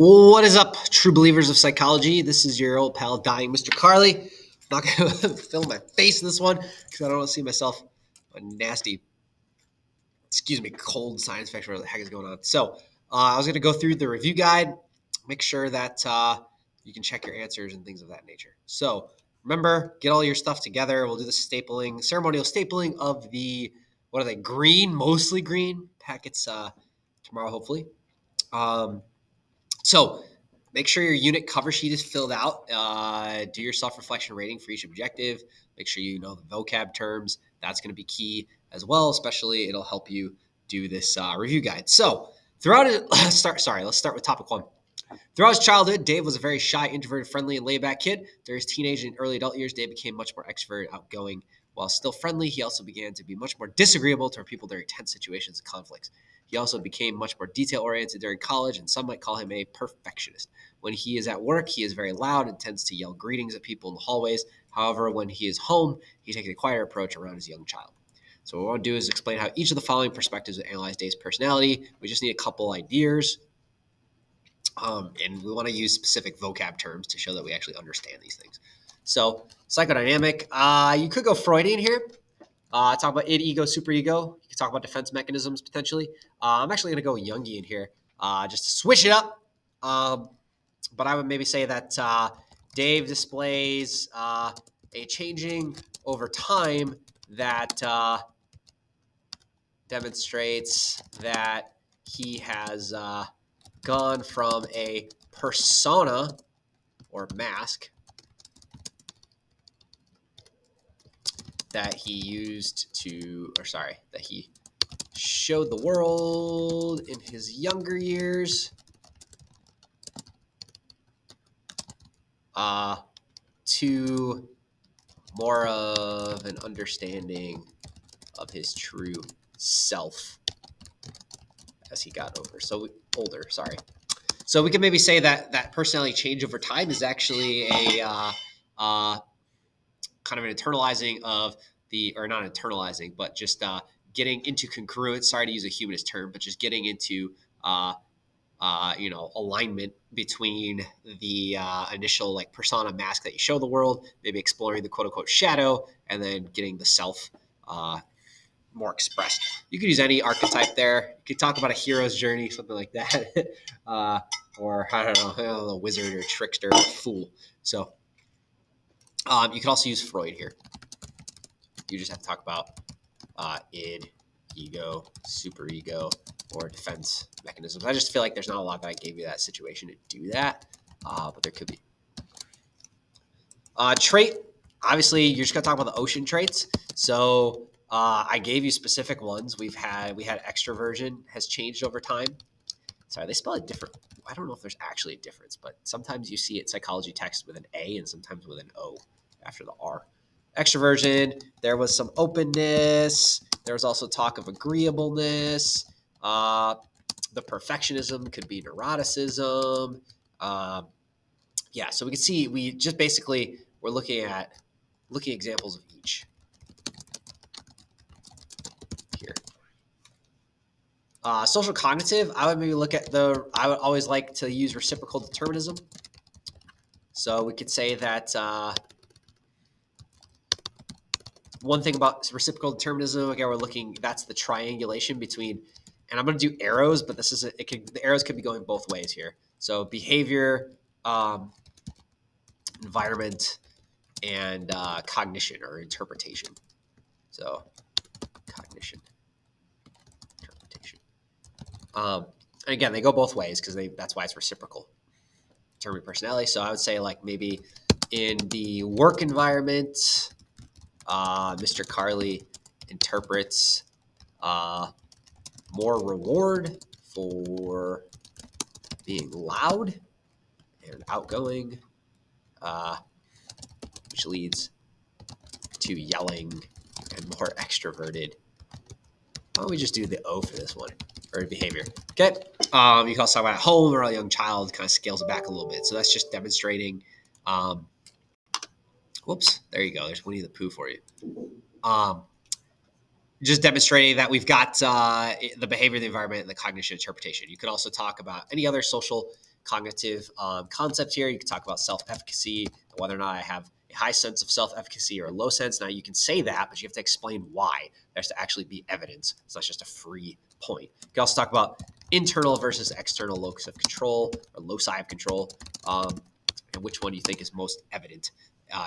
What is up, true believers of psychology? This is your old pal, Dying Mr. Carly. I'm not going to fill my face in this one because I don't want to see myself a nasty, cold sinus infection, whatever the heck is going on. So I was going to go through the review guide, make sure that you can check your answers and things of that nature. So remember, get all your stuff together. We'll do the ceremonial stapling of the, green, mostly green packets tomorrow, hopefully. So make sure your unit cover sheet is filled out. Do your self-reflection rating for each objective. Make sure you know the vocab terms. That's going to be key as well, especially it'll help you do this review guide. So let's start with topic one. Throughout his childhood, Dave was a very shy, introverted, friendly, and laid-back kid. During his teenage and early adult years, Dave became much more extroverted, outgoing. While still friendly, he also began to be much more disagreeable toward people during tense situations and conflicts. He also became much more detail-oriented during college, and some might call him a perfectionist. When he is at work, he is very loud and tends to yell greetings at people in the hallways. However, when he is home, he takes a quieter approach around his young child. So what we want to do is explain how each of the following perspectives would analyze Dave's personality. We just need a couple ideas. And we want to use specific vocab terms to show that we actually understand these things. So psychodynamic, you could go Freudian here. Talk about id, ego, superego. You could talk about defense mechanisms potentially. I'm actually going to go Jungian here just to switch it up. But I would maybe say that Dave displays a changing over time that demonstrates that he has gone from a persona or mask that he showed the world in his younger years to more of an understanding of his true self as he got older. So we can maybe say that personality change over time is actually a kind of an internalizing of or not internalizing, but just getting into congruence. Sorry to use a humanist term, but just getting into alignment between the initial persona mask that you show the world, maybe exploring the quote unquote shadow, and then getting the self more expressed. You could use any archetype there. You could talk about a hero's journey, something like that, or I don't know, a wizard or trickster or fool. So you could also use Freud here. You just have to talk about id, ego, superego, or defense mechanisms. I just feel like there's not a lot that I gave you that situation to do that, but there could be. Trait, obviously, you're just going to talk about the ocean traits. So I gave you specific ones. We had extroversion has changed over time. Sorry, they spell it different. I don't know if there's actually a difference, but sometimes you see it psychology text with an A and sometimes with an O after the R. Extroversion, there was some openness. There was also talk of agreeableness. The perfectionism could be neuroticism. So we can see we're looking at examples of each here. Social cognitive, I would maybe look at I would always like to use reciprocal determinism. So we could say that one thing about reciprocal determinism, again, that's the triangulation between, and I'm going to do arrows, but the arrows could be going both ways here. So behavior, environment, and cognition or interpretation. So cognition, interpretation. And again, they go both ways because that's why it's reciprocal. Determining personality. So I would say maybe in the work environment, Mr. Carly interprets more reward for being loud and outgoing, which leads to yelling and more extroverted. Why don't we just do the O for this one, or behavior? Okay. You can also talk about at home or a young child, kind of scales it back a little bit. So that's just demonstrating. Whoops, there you go. There's Winnie the Pooh for you. Just demonstrating that we've got the behavior, the environment, and the cognition interpretation. You could also talk about any other social cognitive concept here. You can talk about self-efficacy, whether or not I have a high sense of self-efficacy or a low sense. Now, you can say that, but you have to explain why. There has to actually be evidence. It's not just a free point. You can also talk about internal versus external locus of control or loci of control, and which one you think is most evident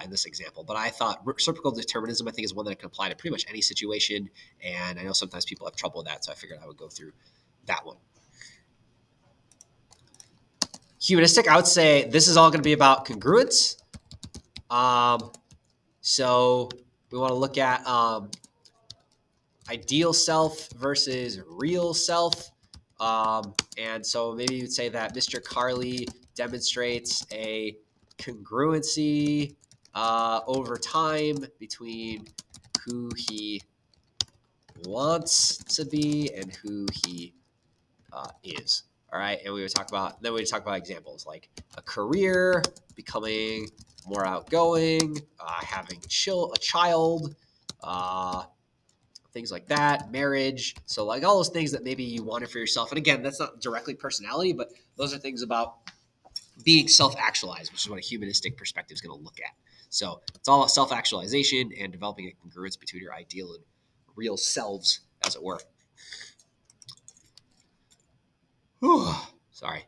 in this example. But I thought reciprocal determinism, I think, is one that can apply to pretty much any situation. And I know sometimes people have trouble with that, so I figured I would go through that one. Humanistic, I would say this is all going to be about congruence. So we want to look at ideal self versus real self. And so maybe you'd say that Mr. Carly demonstrates a congruency over time between who he wants to be and who he is. All right, and we would talk about examples like a career, becoming more outgoing, having a child, things like that, marriage. So like all those things that maybe you wanted for yourself. And again, that's not directly personality, but those are things about being self-actualized, which is what a humanistic perspective is going to look at. So it's all about self-actualization and developing a congruence between your ideal and real selves, as it were. Whew, sorry.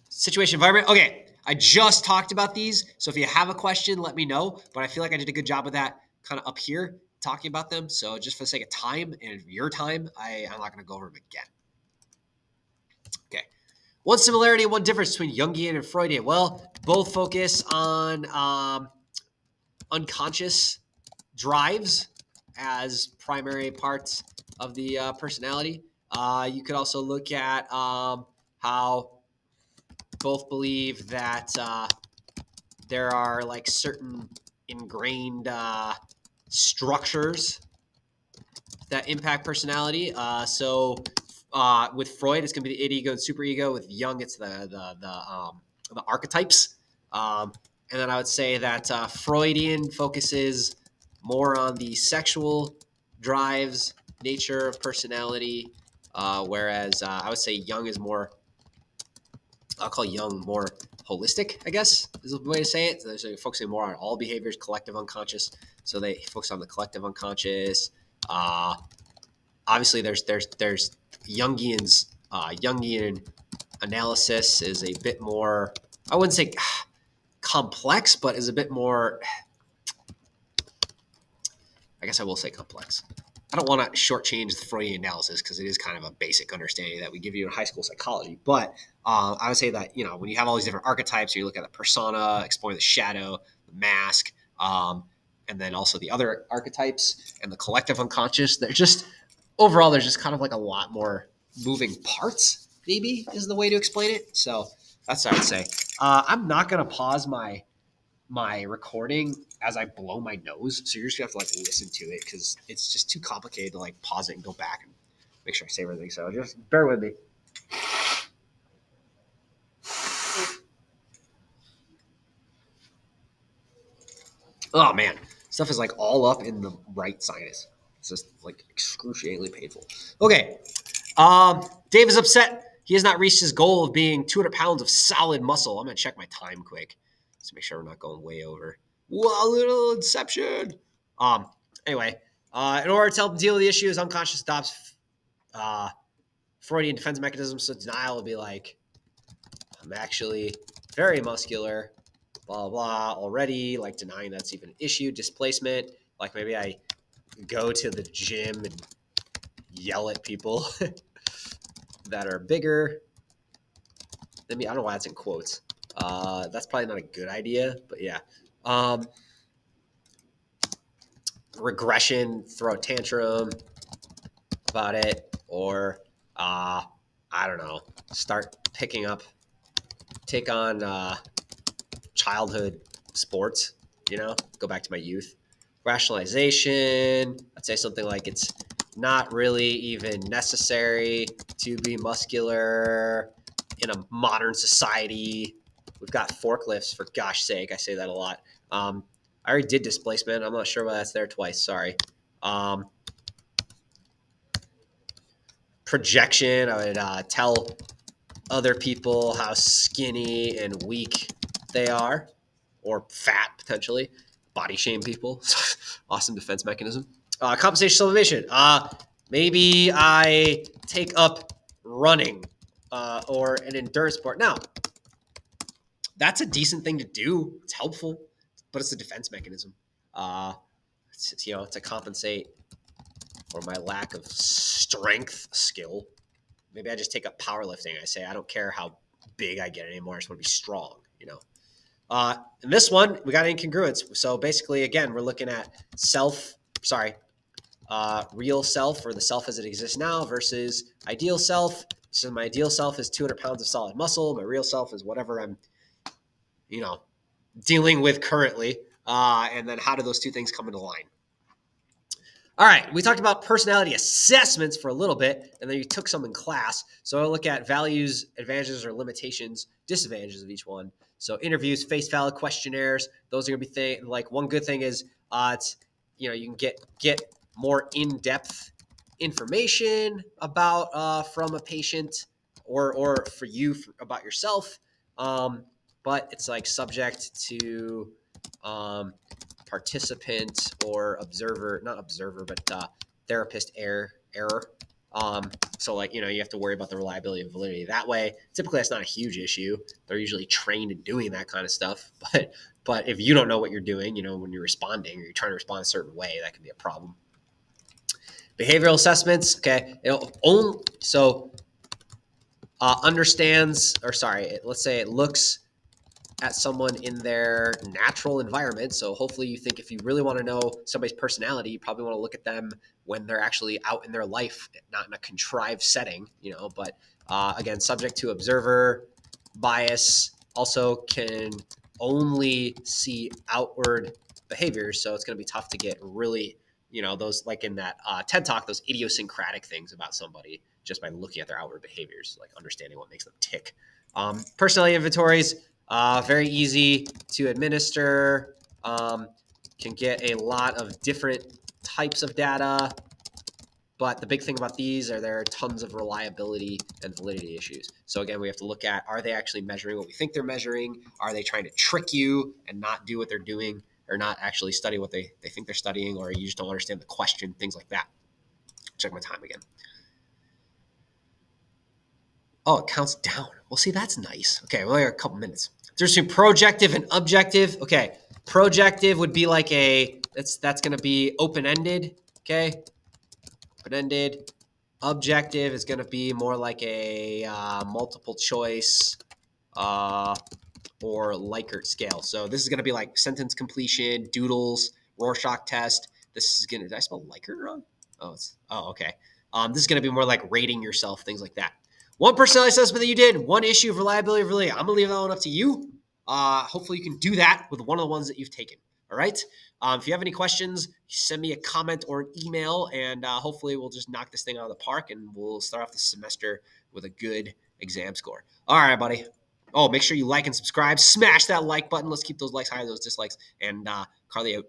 Situation environment. Okay, I just talked about these. So if you have a question, let me know. But I feel like I did a good job with that kind of up here talking about them. So just for the sake of time and your time, I'm not going to go over them again. Okay. One similarity, one difference between Jungian and Freudian. Well, both focus on unconscious drives as primary parts of the personality. You could also look at how both believe that there are like certain ingrained structures that impact personality. So with Freud, it's going to be the id, ego, and superego. With Jung, it's the archetypes. And then I would say that Freudian focuses more on the sexual drives, nature of personality, whereas I would say Jung is more, I'll call Jung more holistic, I guess, is the way to say it. So they're focusing more on all behaviors, collective unconscious. So they focus on the collective unconscious. Obviously, there's Jungian's Jungian analysis is a bit more, I wouldn't say complex, but is a bit more, I guess I will say complex. I don't want to shortchange the Freudian analysis because it is kind of a basic understanding that we give you in high school psychology. But I would say that, when you have all these different archetypes, you look at the persona, exploring the shadow, the mask, and then also the other archetypes and the collective unconscious, they're just, overall, there's just kind of like a lot more moving parts, maybe is the way to explain it. So that's what I would say. I'm not going to pause my recording as I blow my nose. So you're just going to have to listen to it because it's just too complicated to pause it and go back and make sure I say everything. So just bear with me. Oh man, stuff is all up in the right sinus. It's just excruciatingly painful. Okay. Dave is upset. He has not reached his goal of being 200 pounds of solid muscle. I'm going to check my time quick to make sure we're not going way over. Whoa, little inception. Anyway, in order to help him deal with the issue, his unconscious adopts Freudian defense mechanisms. So denial will be I'm actually very muscular, blah, blah, blah, already, denying that's even an issue. Displacement, maybe I go to the gym and yell at people that are bigger than me. I don't know why that's in quotes. That's probably not a good idea, but yeah. Regression, throw a tantrum about it, or I don't know, start take on childhood sports, go back to my youth. Rationalization, I'd say something like it's not really even necessary to be muscular in a modern society. We've got forklifts, for gosh sake. I say that a lot. I already did displacement. I'm not sure why that's there twice. Sorry. Projection, I would tell other people how skinny and weak they are, or fat potentially. Body shame people. Awesome defense mechanism. Compensation sublimation. Maybe I take up running or an endurance sport. Now, that's a decent thing to do. It's helpful, but it's a defense mechanism. To compensate for my lack of strength skill. Maybe I just take up powerlifting. I say I don't care how big I get anymore. I just want to be strong. In this one, we got incongruence. So basically, again, we're looking at real self, or the self as it exists now, versus ideal self. So my ideal self is 200 pounds of solid muscle. My real self is whatever I'm, dealing with currently. And then how do those two things come into line? All right, we talked about personality assessments for a little bit, and then you took some in class. So I'll look at values, advantages or limitations, disadvantages of each one. So interviews, face valid questionnaires, those are going to be like one good thing is you can get more in-depth information about from a patient or for you about yourself, but it's like subject to participant or observer, not observer, but therapist error. So you have to worry about the reliability and validity that way. Typically, that's not a huge issue. They're usually trained in doing that kind of stuff. But if you don't know what you're doing, when you're responding or you're trying to respond a certain way, that can be a problem. Behavioral assessments, okay. Let's say it looks at someone in their natural environment. So hopefully you think if you really want to know somebody's personality, you probably want to look at them when they're actually out in their life, not in a contrived setting, but again, subject to observer bias, also can only see outward behaviors. So it's going to be tough to get really, those like in that TED Talk, those idiosyncratic things about somebody just by looking at their outward behaviors, like understanding what makes them tick. Personality inventories, very easy to administer, can get a lot of different types of data, but the big thing about these are there are tons of reliability and validity issues. So again, we have to look at, are they actually measuring what we think they're measuring? Are they trying to trick you and not do what they're doing, or not actually study what they think they're studying, or you just don't understand the question, things like that. Check my time again. Oh, it counts down. Well, see, that's nice. Okay, well, a couple minutes. There's some projective and objective. Okay, projective would be like that's going to be open-ended. Okay, open-ended. Objective is going to be more like a multiple choice or Likert scale. So this is going to be like sentence completion, doodles, Rorschach test. This is going to, did I spell Likert wrong? Okay. This is going to be more like rating yourself, things like that. One personality assessment that you did, one issue of reliability of validity. I'm going to leave that one up to you. Hopefully you can do that with one of the ones that you've taken. All right. If you have any questions, send me a comment or an email, and hopefully we'll just knock this thing out of the park, and we'll start off the semester with a good exam score. All right, buddy. Oh, make sure you like and subscribe. Smash that like button. Let's keep those likes higher than those dislikes. And Carly out.